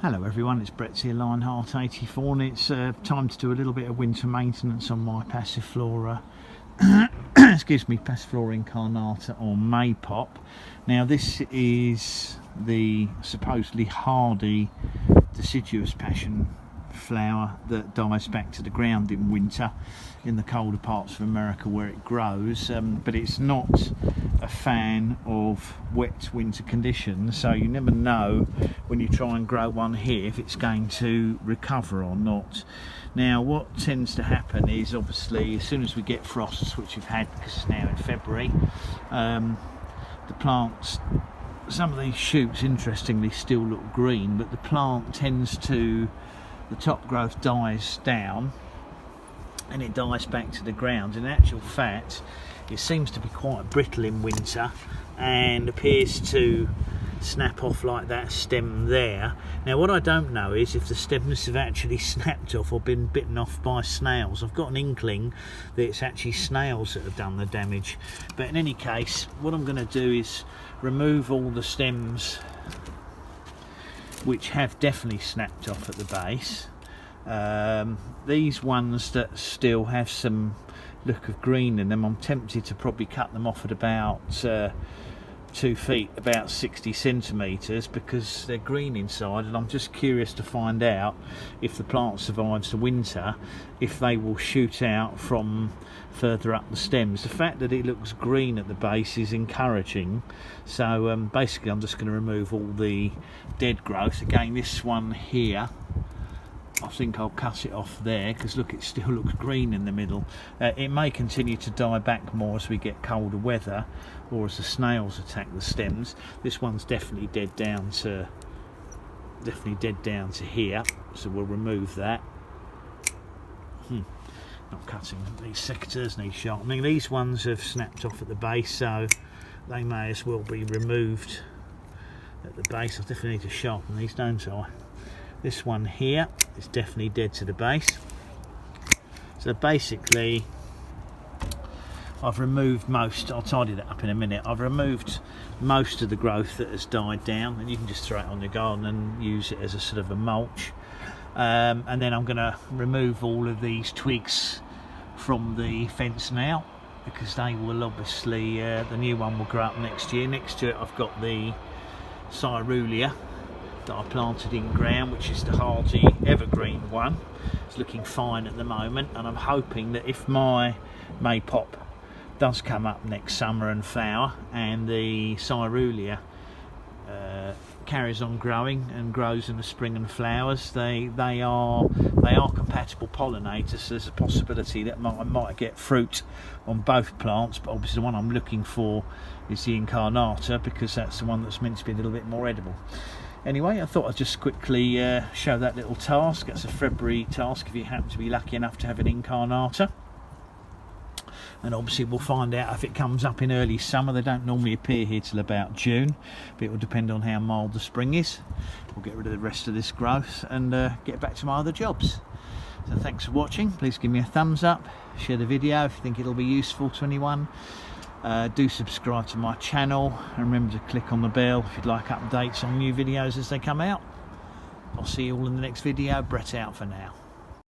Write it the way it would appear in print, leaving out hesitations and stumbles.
Hello everyone, it's Brett's here, Lionheart84, and it's time to do a little bit of winter maintenance on my Passiflora, excuse me, Passiflora Incarnata or maypop. Now this is the supposedly hardy deciduous passion flower that dies back to the ground in winter in the colder parts of America where it grows, but it's not a fan of wet winter conditions, so you never know when you try and grow one here if it's going to recover or not. Now what tends to happen is, obviously, as soon as we get frosts, which we've had because it's now in February, the plants, some of these shoots interestingly still look green, but the plant tends to, the top growth dies down and it dies back to the ground. In actual fact, it seems to be quite brittle in winter and appears to snap off like that stem there. Now what I don't know is if the stems have actually snapped off or been bitten off by snails. I've got an inkling that it's actually snails that have done the damage, but in any case what I'm going to do is remove all the stems which have definitely snapped off at the base. These ones that still have some look of green in them, I'm tempted to probably cut them off at about 2 feet, about 60 centimetres, because they're green inside, and I'm just curious to find out if the plant survives the winter, if they will shoot out from further up the stems. The fact that it looks green at the base is encouraging, so basically I'm just going to remove all the dead growth. Again, this one here, I think I'll cut it off there because look, it still looks green in the middle. It may continue to die back more as we get colder weather or as the snails attack the stems. This one's definitely dead down to here, so we'll remove that. Not cutting. These secateurs need sharpening. These ones have snapped off at the base, so they may as well be removed at the base. I definitely need to sharpen these, don't I? This one here is definitely dead to the base. So basically I've removed most, I'll tidy that up in a minute, I've removed most of the growth that has died down, and you can just throw it on your garden and use it as a sort of a mulch. And then I'm going to remove all of these twigs from the fence now, because they will obviously, the new one will grow up next year. Next to it I've got the Caerulea that I planted in ground, which is the hardy evergreen one. It's looking fine at the moment, and I'm hoping that if my maypop does come up next summer and flower, and the Caerulea carries on growing and grows in the spring and flowers, they are compatible pollinators, so there's a possibility that I might get fruit on both plants. But obviously the one I'm looking for is the Incarnata, because that's the one that's meant to be a little bit more edible. Anyway, I thought I'd just quickly show that little task. That's a February task if you happen to be lucky enough to have an Incarnata. And obviously we'll find out if it comes up in early summer. They don't normally appear here till about June, but it will depend on how mild the spring is. We'll get rid of the rest of this growth and get back to my other jobs. So thanks for watching. Please give me a thumbs up, share the video if you think it'll be useful to anyone. Do subscribe to my channel, and remember to click on the bell if you'd like updates on new videos as they come out. I'll see you all in the next video. Brett out for now.